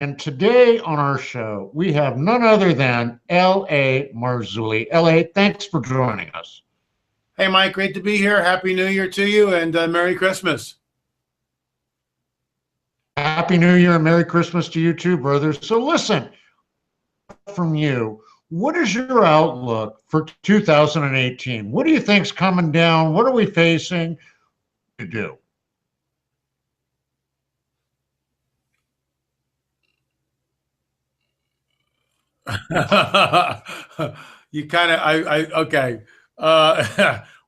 And today on our show, we have none other than L.A. Marzulli. L.A., thanks for joining us. Hey, Mike, great to be here. Happy New Year to you and Merry Christmas. Happy New Year and Merry Christmas to you too, brothers. So listen, from you, what is your outlook for 2018? What do you think's coming down? What are we facing to do? You kind of, okay.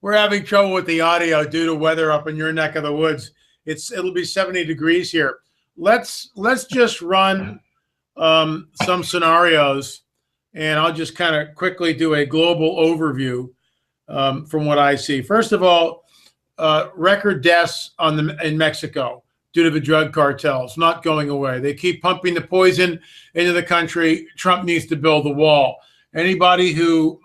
We're having trouble with the audio due to weather up in your neck of the woods. It'll be 70 degrees here. Let's just run some scenarios, and I'll just kind of quickly do a global overview from what I see. First of all, record deaths in Mexico due to the drug cartels not going away. They keep pumping the poison into the country. Trump needs to build the wall. Anybody who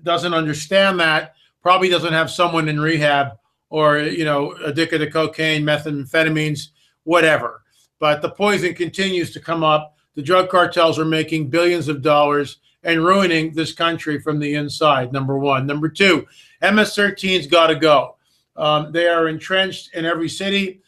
doesn't understand that probably doesn't have someone in rehab or, addicted to cocaine, methamphetamines, whatever. But the poison continues to come up. The drug cartels are making billions of dollars and ruining this country from the inside, number one. Number two, MS-13's got to go. They are entrenched in every city,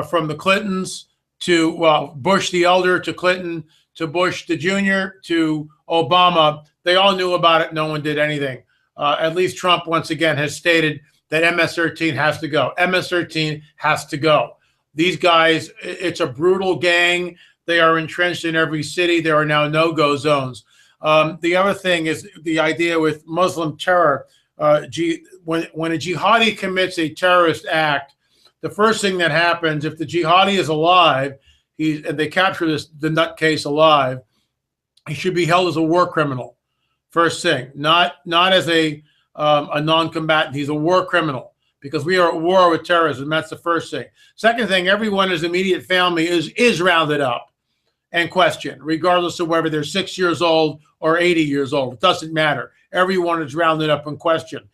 from the Clintons to, Bush the elder to Clinton to Bush the junior to Obama. They all knew about it. No one did anything. At least Trump, once again, has stated that MS-13 has to go. MS-13 has to go. These guys, it's a brutal gang. They are entrenched in every city. There are now no-go zones. The other thing is the idea with Muslim terror. When a jihadi commits a terrorist act, the first thing that happens, if the jihadi is alive, and they capture the nutcase alive, he should be held as a war criminal. First thing, not as a non-combatant. He's a war criminal because we are at war with terrorism. That's the first thing. Second thing, everyone in his immediate family is rounded up and questioned, regardless of whether they're 6 years old or 80 years old. It doesn't matter. Everyone is rounded up and questioned.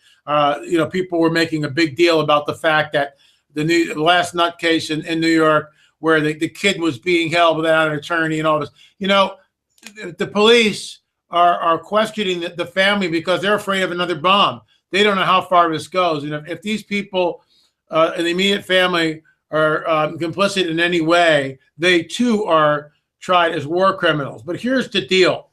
People were making a big deal about the fact that the last nutcase in New York, where the kid was being held without an attorney and all this. The police are questioning the family because they're afraid of another bomb. They don't know how far this goes. And if these people in the immediate family are complicit in any way, they too are tried as war criminals. But here's the deal.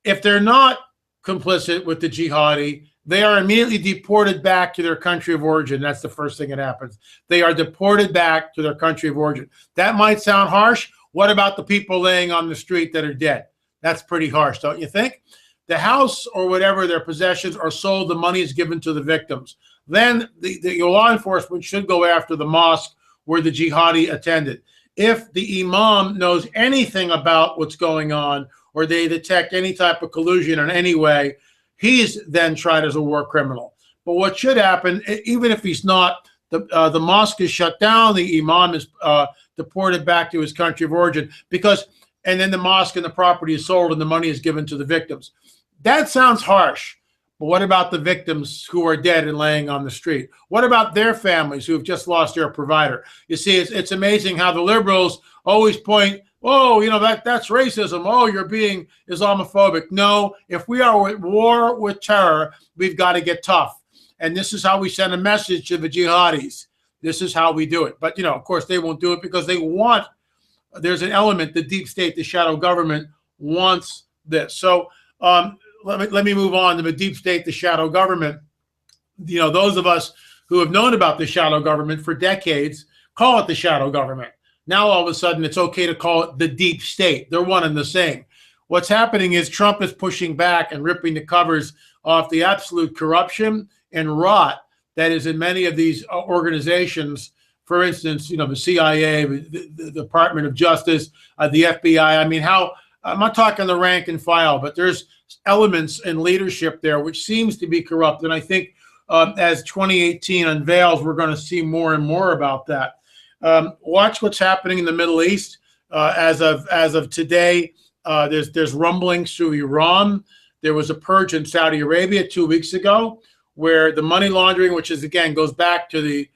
If they're not complicit with the jihadi, they are immediately deported back to their country of origin. That's the first thing that happens. They are deported back to their country of origin. That might sound harsh. What about the people laying on the street that are dead? That's pretty harsh, don't you think? The house or whatever their possessions are sold, the money is given to the victims. Then the law enforcement should go after the mosque where the jihadi attended. If the imam knows anything about what's going on or they detect any type of collusion in any way, he's then tried as a war criminal. But what should happen, even if he's not, the mosque is shut down, the imam is deported back to his country of origin, and then the mosque and the property is sold and the money is given to the victims. That sounds harsh, but what about the victims who are dead and laying on the street? What about their families who have just lost their provider? You see, it's amazing how the liberals always point, oh, that's racism. Oh, you're being Islamophobic. No, if we are at war with terror, we've got to get tough. And this is how we send a message to the jihadis. This is how we do it. But, of course, they won't do it because there's an element, the deep state, the shadow government wants this. So let me move on to the deep state, the shadow government. Those of us who have known about the shadow government for decades call it the shadow government. Now, all of a sudden, it's okay to call it the deep state. They're one and the same. What's happening is Trump is pushing back and ripping the covers off the absolute corruption and rot that is in many of these organizations. For instance, the CIA, the Department of Justice, the FBI. I mean, I'm not talking the rank and file, but there's elements in leadership there which seems to be corrupt. And I think as 2018 unveils, we're going to see more and more about that. Watch what's happening in the Middle East. As of today, there's rumblings through Iran. There was a purge in Saudi Arabia 2 weeks ago, where the money laundering, which again goes back to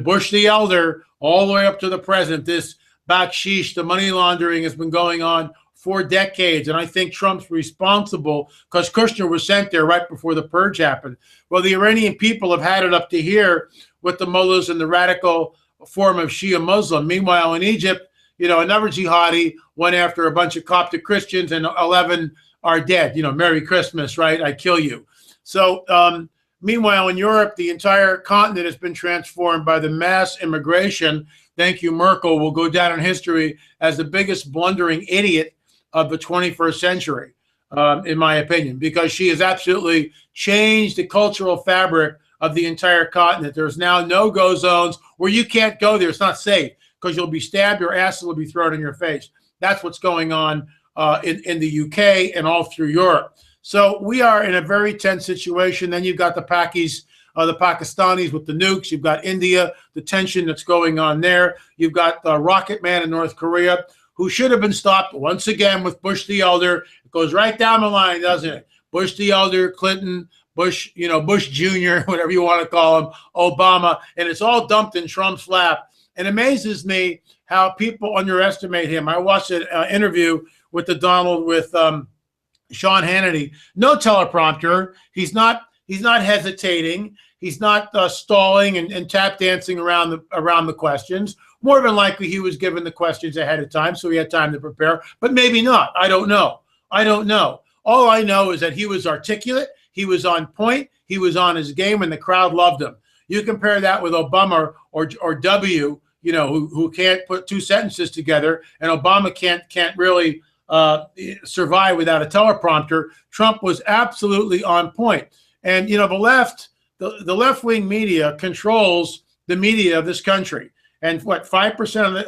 Bush the elder all the way up to the present, this baksheesh, the money laundering has been going on for decades. And I think Trump's responsible because Kushner was sent there right before the purge happened. Well, the Iranian people have had it up to here with the mullahs and the radical form of Shia Muslim. Meanwhile, in Egypt, another jihadi went after a bunch of Coptic Christians and 11 are dead. Merry Christmas, right? I kill you. So meanwhile, in Europe, the entire continent has been transformed by the mass immigration. Thank you, Merkel will go down in history as the biggest blundering idiot of the 21st century, in my opinion, because she has absolutely changed the cultural fabric of the entire continent. There's now no-go zones where you can't go there. It's not safe because you'll be stabbed, your ass will be thrown in your face. That's what's going on in the UK and all through Europe. So we are in a very tense situation. Then you've got the Pakistanis with the nukes. You've got India, the tension that's going on there. You've got the Rocket Man in North Korea, who should have been stopped once again with Bush the Elder. It goes right down the line, doesn't it? Bush the Elder, Clinton, Bush, Bush Jr., whatever you want to call him, Obama, and it's all dumped in Trump's lap. And it amazes me how people underestimate him. I watched an interview with Sean Hannity. No teleprompter. He's not hesitating. He's not stalling and tap dancing around the questions. More than likely, he was given the questions ahead of time, so he had time to prepare. But maybe not. I don't know. All I know is that he was articulate. He was on point. He was on his game, and the crowd loved him. You compare that with Obama or W, who can't put two sentences together, and Obama can't really survive without a teleprompter. Trump was absolutely on point. And the left-wing media controls the media of this country. And 5%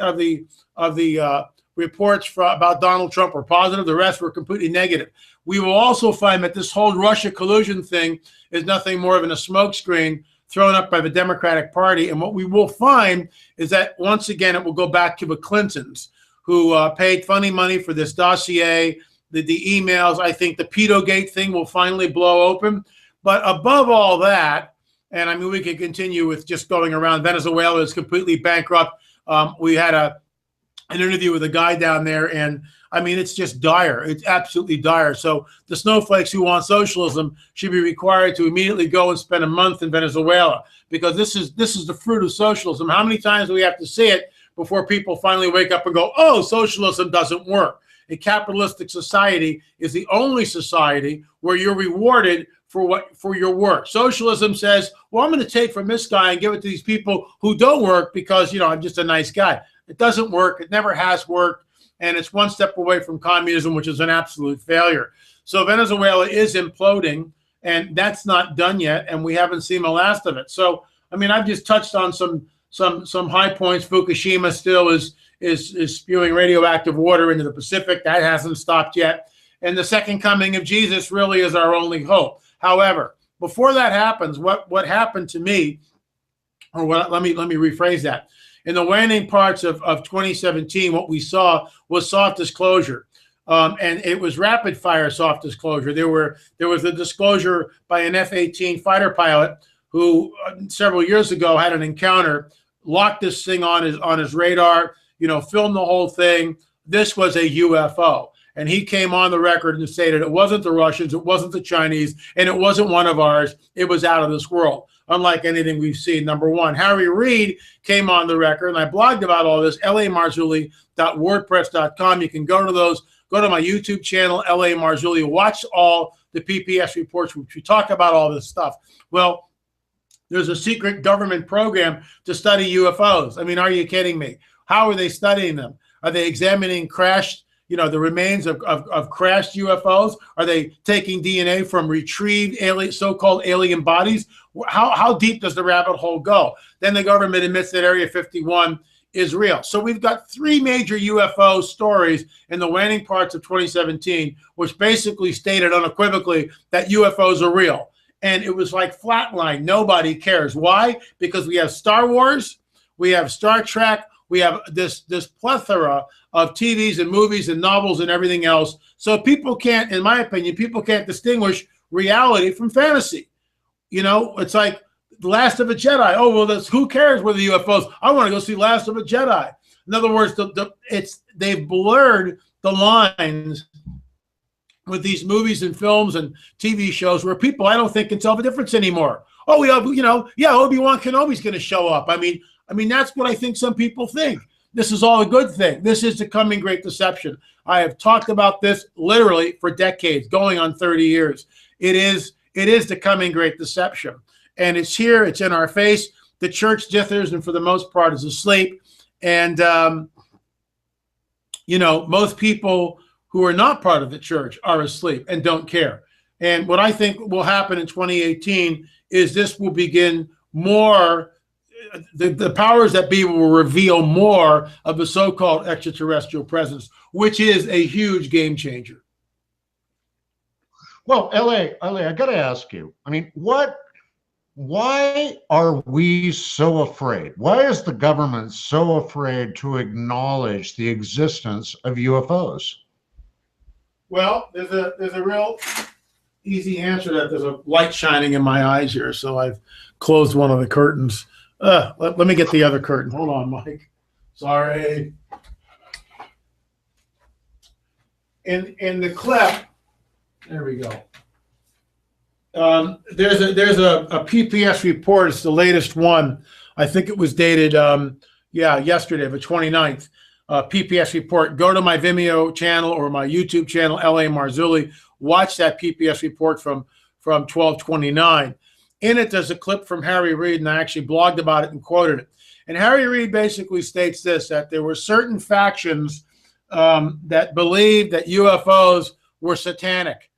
of the reports about Donald Trump were positive. The rest were completely negative. We will also find that this whole Russia collusion thing is nothing more than a smokescreen thrown up by the Democratic Party. And what we will find is that once again, it will go back to the Clintons, who paid funny money for this dossier, the emails. I think the Pedogate thing will finally blow open. But above all that, and I mean, we can continue with just going around. Venezuela is completely bankrupt. We had an interview with a guy down there, and I mean, it's just dire. It's absolutely dire. So the snowflakes who want socialism should be required to immediately go and spend a month in Venezuela, because this is the fruit of socialism. How many times do we have to see it before people finally wake up and go, oh, socialism doesn't work? A capitalistic society is the only society where you're rewarded for your work. Socialism says, well, I'm going to take from this guy and give it to these people who don't work because, I'm just a nice guy. It doesn't work. It never has worked. And it's one step away from communism, which is an absolute failure. So Venezuela is imploding, and that's not done yet. And we haven't seen the last of it. So, I mean, I've just touched on some high points. Fukushima still is spewing radioactive water into the Pacific. That hasn't stopped yet. And the second coming of Jesus really is our only hope. However, before that happens, what happened to me, or let me rephrase that. In the waning parts of 2017, what we saw was soft disclosure, and it was rapid fire soft disclosure. There was a disclosure by an F-18 fighter pilot who several years ago had an encounter, locked this thing on his radar, filmed the whole thing. This was a UFO. And he came on the record and stated it wasn't the Russians, it wasn't the Chinese, and it wasn't one of ours. It was out of this world, unlike anything we've seen. Number one, Harry Reid came on the record, and I blogged about all this, lamarzulli.wordpress.com. You can go to those. Go to my YouTube channel, LA Marzulli. Watch all the PPS reports, which we talk about all this stuff. Well, there's a secret government program to study UFOs. I mean, are you kidding me? How are they studying them? Are they examining crashed, the remains of crashed UFOs? Are they taking DNA from retrieved so-called alien bodies? How deep does the rabbit hole go? Then the government admits that Area 51 is real. So we've got three major UFO stories in the waning parts of 2017, which basically stated unequivocally that UFOs are real. And it was like flatline. Nobody cares. Why? Because we have Star Wars, we have Star Trek, we have this plethora of TVs and movies and novels and everything else. So people can't, in my opinion, distinguish reality from fantasy. It's like The Last of a Jedi. Oh, well, who cares whether UFOs? I want to go see Last of a Jedi. In other words, they've blurred the lines with these movies and films and TV shows where people, I don't think, can tell the difference anymore. Oh, we have, yeah, Obi-Wan Kenobi's going to show up. I mean, that's what I think some people think. This is all a good thing. This is the coming great deception. I have talked about this literally for decades, going on 30 years. It is the coming great deception. And it's here. It's in our face. The church dithers and for the most part is asleep. And, most people who are not part of the church are asleep and don't care. And what I think will happen in 2018 is this will begin more, the powers that be will reveal more of the so-called extraterrestrial presence, which is a huge game changer. Well, LA, I got to ask you, I mean, why are we so afraid? Why is the government so afraid to acknowledge the existence of UFOs? Well, there's a real easy answer to that. There's a light shining in my eyes here, so I've closed one of the curtains. Let me get the other curtain. Hold on, Mike. Sorry. In the clip, there we go. There's a PPS report. It's the latest one. I think it was dated, yesterday, the 29th. PPS report. Go to my Vimeo channel or my YouTube channel, LA Marzulli. Watch that PPS report from 12/29. In it, there's a clip from Harry Reid, and I actually blogged about it and quoted it. And Harry Reid basically states this, that there were certain factions that believed that UFOs were satanic,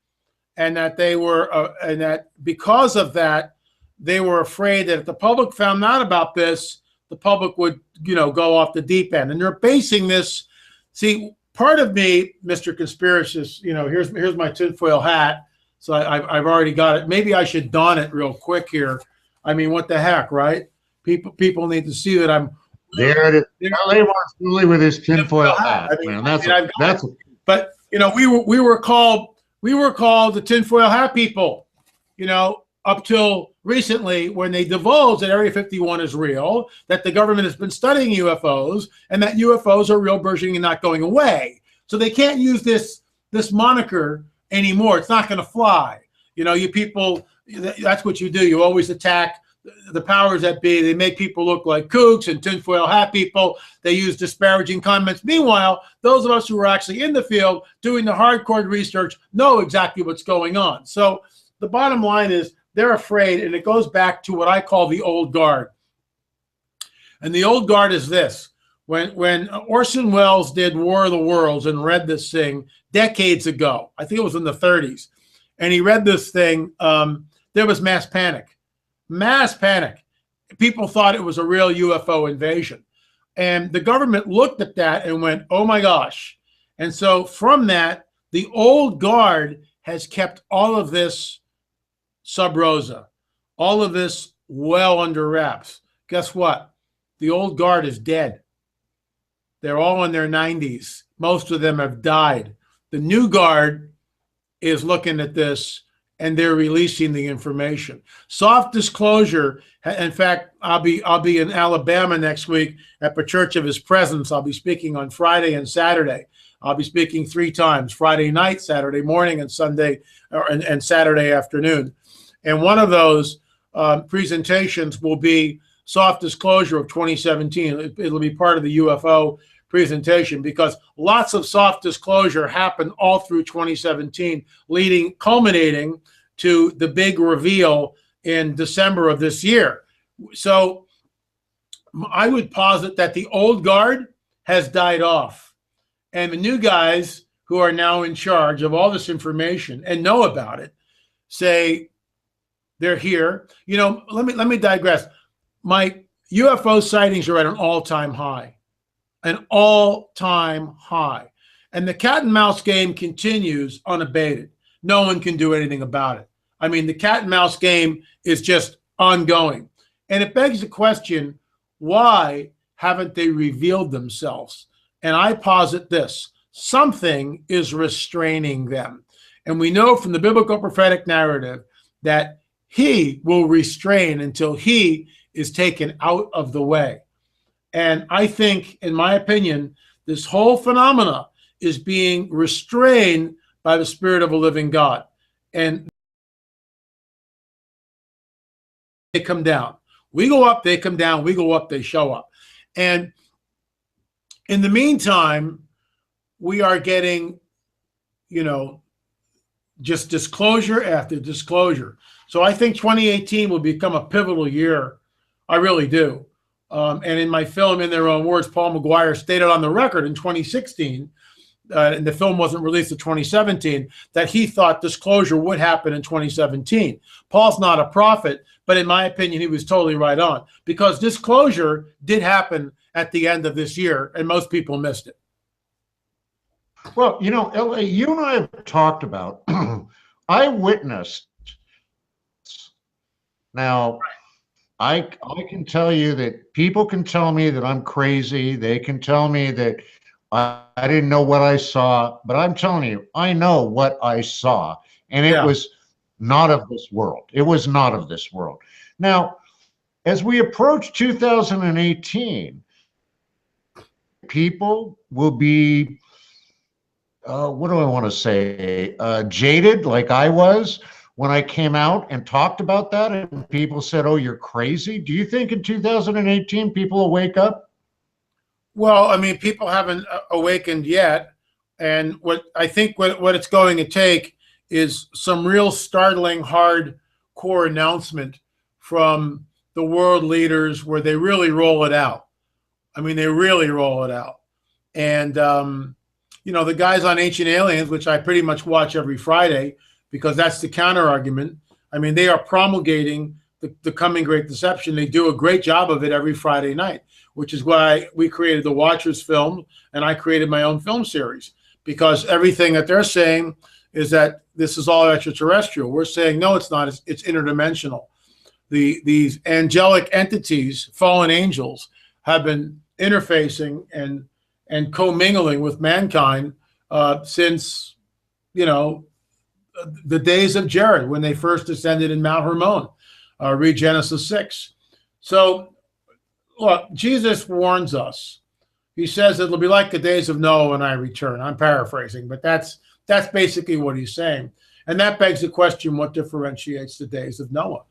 and that they were, and that because of that, they were afraid that if the public found out about this, the public would, go off the deep end. And they're basing this. See, part of me, Mr. Conspiracist, here's my tinfoil hat. So I've already got it. Maybe I should don it real quick here. I mean, what the heck, right? People need to see that I'm there. It is. LA Marzulli with his tinfoil hat. I mean, man, But we were called the tinfoil hat people. Up till recently, when they divulged that Area 51 is real, that the government has been studying UFOs, and that UFOs are real, burgeoning, and not going away. So they can't use this moniker anymore. It's not going to fly. You people, that's what you do. You always attack the powers that be. They make people look like kooks and tinfoil hat people. They use disparaging comments. Meanwhile, those of us who are actually in the field doing the hardcore research know exactly what's going on. So the bottom line is they're afraid, and it goes back to what I call the old guard. And the old guard is this. When Orson Welles did War of the Worlds and read this thing decades ago, I think it was in the 30s, and he read this thing, there was mass panic. Mass panic. People thought it was a real UFO invasion. And the government looked at that and went, oh my gosh. And so from that, the old guard has kept all of this sub rosa, all of this well under wraps. Guess what? The old guard is dead. They're all in their 90s. Most of them have died. The new guard is looking at this, and they're releasing the information. Soft disclosure. In fact, I'll be in Alabama next week at the Church of His Presence. I'll be speaking on Friday and Saturday. I'll be speaking 3 times: Friday night, Saturday morning, and Sunday and Saturday afternoon. And one of those presentations will be soft disclosure of 2017. It'll be part of the UFO presentation, because lots of soft disclosure happened all through 2017, culminating to the big reveal in December of this year. So I would posit that the old guard has died off, and the new guys who are now in charge of all this information and know about it say they're here. Let me digress. My UFO sightings are at an all-time high. An all-time high. And the cat and mouse game continues unabated. No one can do anything about it. I mean, the cat and mouse game is just ongoing. And it begs the question, why haven't they revealed themselves? And I posit this: something is restraining them. And we know from the biblical prophetic narrative that he will restrain until he is taken out of the way. And I think, in my opinion, this whole phenomena is being restrained by the Spirit of a living God. And they come down. We go up, they come down. We go up, they show up. And in the meantime, we are getting, just disclosure after disclosure. So I think 2018 will become a pivotal year. I really do. And in my film, In Their Own Words, Paul McGuire stated on the record in 2016, and the film wasn't released in 2017, that he thought disclosure would happen in 2017. Paul's not a prophet, but in my opinion, he was totally right on, because disclosure did happen at the end of this year, and most people missed it. Well, LA, you and I have talked about, I witnessed. Now, I can tell you that people can tell me that I'm crazy. They can tell me that I didn't know what I saw, but I'm telling you, I know what I saw, and it was not of this world. It was not of this world. Now, as we approach 2018, people will be, what do I want to say, jaded like I was when I came out and talked about that, and people said, oh, you're crazy. Do you think in 2018 people will wake up? Well, I mean, people haven't awakened yet. And what I think what it's going to take is some real startling hardcore announcement from the world leaders where they really roll it out. I mean, they really roll it out. And, the guys on Ancient Aliens, which I pretty much watch every Friday, because that's the counter argument. I mean, they are promulgating the coming great deception. They do a great job of it every Friday night, which is why we created the Watchers film, and I created my own film series, because everything that they're saying is that this is all extraterrestrial. We're saying, no, it's not. It's interdimensional. These angelic entities, fallen angels, have been interfacing and commingling with mankind since, the days of Jared, when they first descended in Mount Hermon. Read Genesis 6. So, look, Jesus warns us. He says it'll be like the days of Noah when I return. I'm paraphrasing, but that's basically what he's saying. And that begs the question, what differentiates the days of Noah?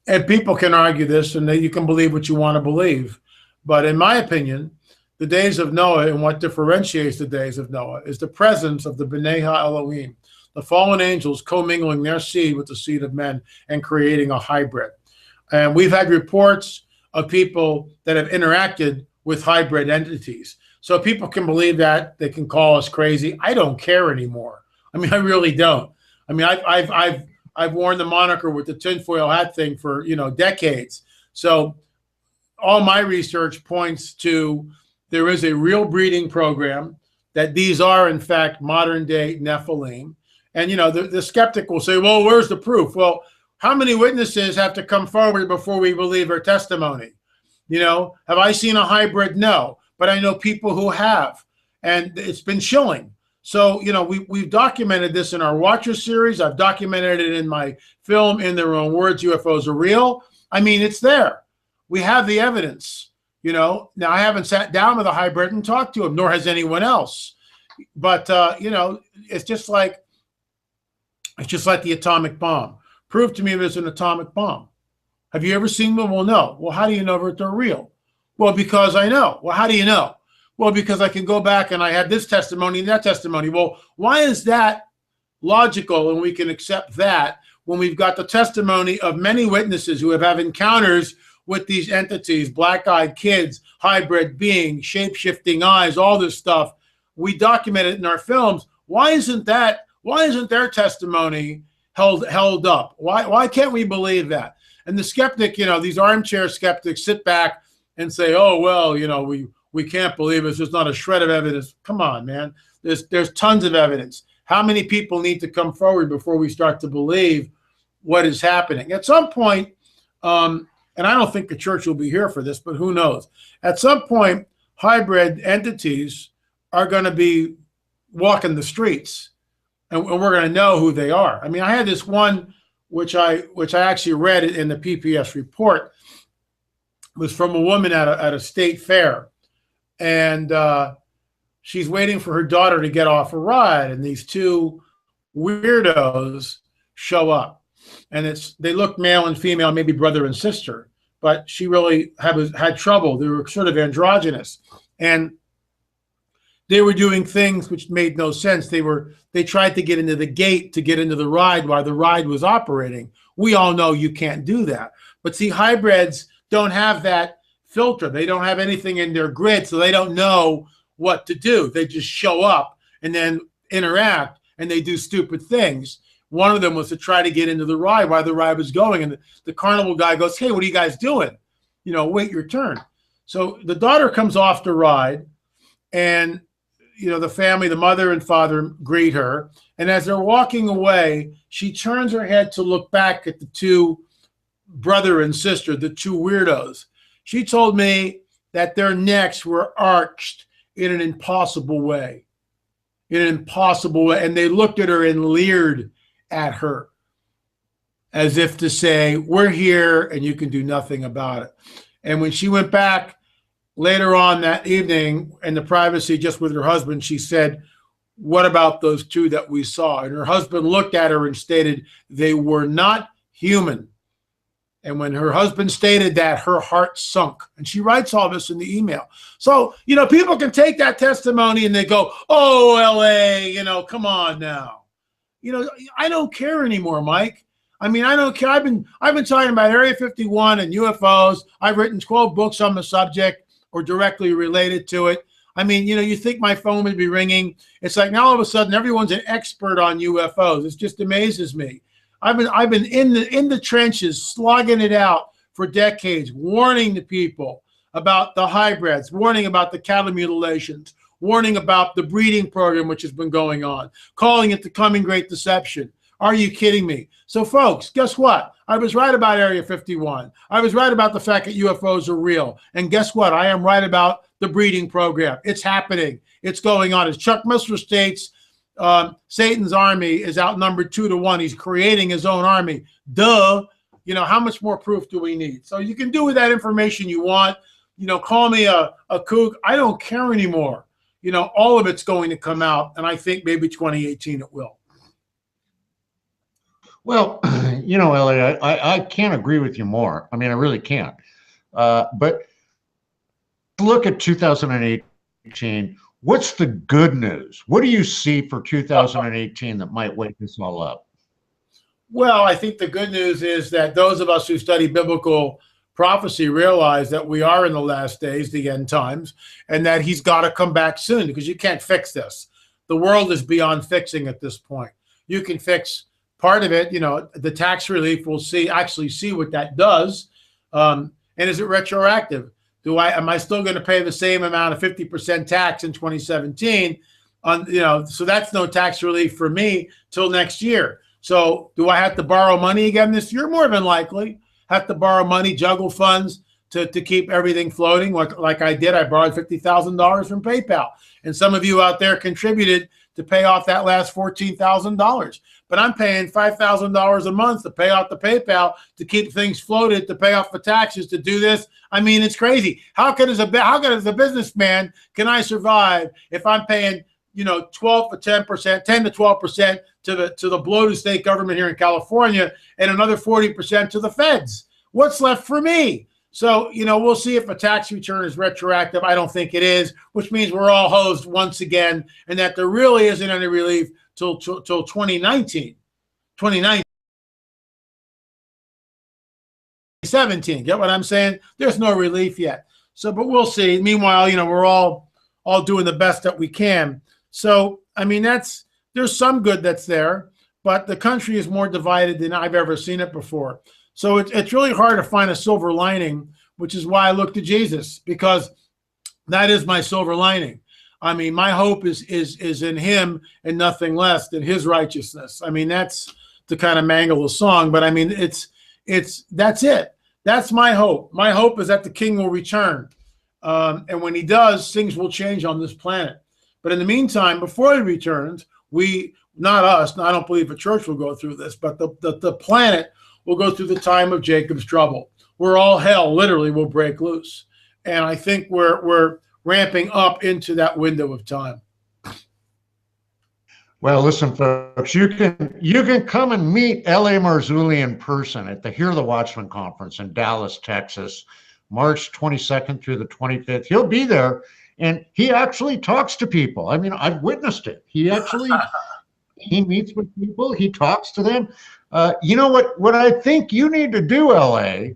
And people can argue this, and you can believe what you want to believe. But in my opinion, the days of Noah, and what differentiates the days of Noah, is the presence of the B'nai HaElohim, the fallen angels commingling their seed with the seed of men and creating a hybrid. And we've had reports of people that have interacted with hybrid entities. So people can believe that. They can call us crazy. I don't care anymore. I mean, I really don't. I mean, I've worn the moniker with the tinfoil hat thing for, decades. So all my research points to there is a real breeding program, that these are, in fact, modern day Nephilim. And, the skeptic will say, well, where's the proof? Well, how many witnesses have to come forward before we believe their testimony? Have I seen a hybrid? No. But I know people who have, and it's been chilling. So, we've documented this in our Watcher series. I've documented it in my film, In Their Own Words, UFOs Are Real. I mean, it's there. We have the evidence. Now I haven't sat down with a hybrid and talked to him, nor has anyone else. But, it's just like the atomic bomb. Prove to me there's an atomic bomb. Have you ever seen them? Well, no. Well, how do you know that they're real? Well, because I know. Well, how do you know? Well, because I can go back and I had this testimony and that testimony. Well, why is that logical and we can accept that when we've got the testimony of many witnesses who have had encounters with these entities, black-eyed kids, hybrid beings, shape-shifting eyes, all this stuff? We document it in our films. Why isn't their testimony held up? Why can't we believe that? And the skeptic, these armchair skeptics sit back and say, oh, well, we can't believe it. There's not a shred of evidence. Come on, man. There's tons of evidence. How many people need to come forward before we start to believe what is happening? At some point, and I don't think the church will be here for this, but who knows? At some point, hybrid entities are going to be walking the streets, and we're going to know who they are. I mean, I had this one, which I actually read in the PPS report, was from a woman at a state fair, and she's waiting for her daughter to get off a ride, and these two weirdos show up, and they look male and female, maybe brother and sister, but she really had trouble. They were sort of androgynous, and they were doing things which made no sense. They tried to get into the gate to get into the ride while the ride was operating. We all know you can't do that. But see, hybrids don't have that filter. They don't have anything in their grid, so they don't know what to do. They just show up and then interact, and they do stupid things. One of them was to try to get into the ride while the ride was going, and the carnival guy goes, "Hey, what are you guys doing? Wait your turn." So the daughter comes off the ride, and the family, the mother and father, greet her. And as they're walking away, she turns her head to look back at the two brother and sister, the two weirdos. She told me that their necks were arched in an impossible way. And they looked at her and leered at her as if to say, "We're here and you can do nothing about it." And when she went back later on that evening in the privacy just with her husband, she said, "What about those two that we saw?" And her husband looked at her and stated they were not human. And when her husband stated that, her heart sunk. And she writes all this in the email. So, people can take that testimony and they go, "Oh, LA, come on now." I don't care anymore, Mike. I don't care. I've been talking about Area 51 and UFOs. I've written 12 books on the subject or directly related to it. You think my phone would be ringing. It's like now all of a sudden everyone's an expert on UFOs. It just amazes me. I've been in the trenches, slogging it out for decades, warning the people about the hybrids, warning about the cattle mutilations, warning about the breeding program which has been going on, calling it the coming great deception. Are you kidding me? So folks, guess what? I was right about Area 51. I was right about the fact that UFOs are real. And guess what? I am right about the breeding program. It's happening. It's going on. As Chuck Missler states, Satan's army is outnumbered 2-1. He's creating his own army. Duh. How much more proof do we need? So you can do with that information you want. Call me a kook. I don't care anymore. All of it's going to come out. And I think maybe 2018 it will. Well, Elliot, I can't agree with you more. I really can't. But look at 2018. What's the good news? What do you see for 2018 that might wake this all up? Well, I think the good news is that those of us who study biblical prophecy realize that we are in the last days, the end times, and that he's got to come back soon because you can't fix this. The world is beyond fixing at this point. You can fix part of it, the tax relief, we'll actually see what that does. And is it retroactive? Am I still going to pay the same amount of 50% tax in 2017 so that's no tax relief for me till next year. So do I have to borrow money again this year? More than likely. Have to borrow money, juggle funds to keep everything floating like I did. I borrowed $50,000 from PayPal. And some of you out there contributed to pay off that last $14,000. But I'm paying $5,000 a month to pay off the PayPal, to keep things floated, to pay off the taxes, to do this. It's crazy. How can as a businessman can I survive if I'm paying 12 to 10%, 10 to 12% to the bloated state government here in California, and another 40% to the feds? What's left for me? So, we'll see if a tax return is retroactive. I don't think it is, which means we're all hosed once again, and that there really isn't any relief till 2019. 2017. Get what I'm saying? There's no relief yet. So, but we'll see. Meanwhile, we're all doing the best that we can. So, there's some good that's there, but the country is more divided than I've ever seen it before. So it's really hard to find a silver lining, which is why I look to Jesus, because that is my silver lining. My hope is in him and nothing less than his righteousness. That's to kind of mangle the song, but that's it. That's my hope. My hope is that the king will return. And when he does, things will change on this planet. But in the meantime, before he returns, not us, I don't believe the church will go through this, but the planet will go through the time of Jacob's trouble, where all hell literally will break loose. And I think we're ramping up into that window of time. Well, listen, folks, you can come and meet L.A. Marzulli in person at the Hear the Watchman conference in Dallas, Texas, March 22nd through the 25th. He'll be there, and he actually talks to people. I mean, I've witnessed it. He meets with people. He talks to them. You know what I think you need to do, L.A.,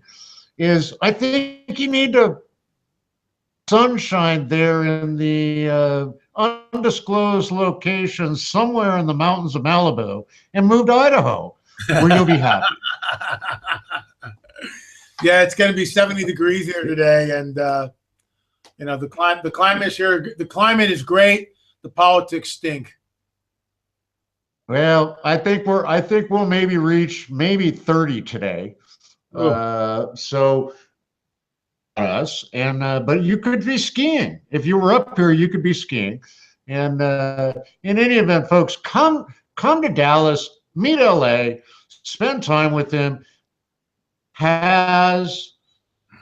is I think you need to sunshine there in the undisclosed location somewhere in the mountains of Malibu and move to Idaho, where you'll be happy. Yeah, it's going to be 70 degrees here today, and you know, the climate is here. The climate is great. The politics stink. Well, I think we'll maybe reach 30 today. So us, and but you could be skiing. If you were up here, you could be skiing. And in any event, folks, come to Dallas, meet LA, spend time with him. Has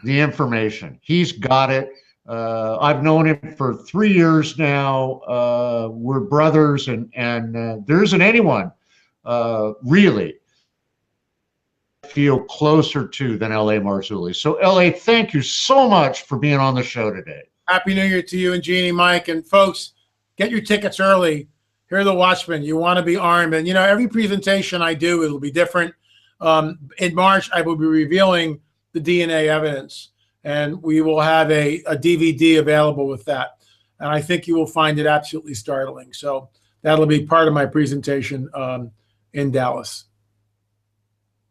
the information. He's got it. I've known him for 3 years now. We're brothers, and there isn't anyone really feel closer to than L.A. Marzulli. So, L.A., thank you so much for being on the show today. Happy New Year to you and Jeannie, Mike. And folks, get your tickets early. Hear the Watchman. You want to be armed. And, you know, every presentation I do, it'll be different. In March, I will be revealing the DNA evidence, and we will have a DVD available with that. And I think you will find it absolutely startling. So that'll be part of my presentation in Dallas.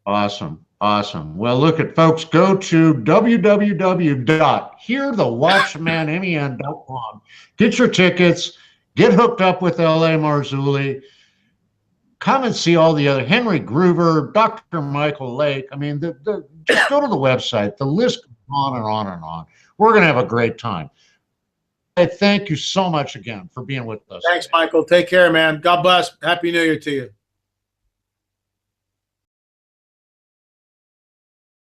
Awesome. Well, look at folks, go to www.hearthewatchmanmen.com. Get your tickets, get hooked up with L.A. Marzulli. Come and see all the other, Henry Gruver, Dr. Michael Lake. I mean, just go to the website. The list goes on and on and on. We're going to have a great time. Hey, thank you so much again for being with us. Thanks, Michael. Take care, man. God bless. Happy New Year to you.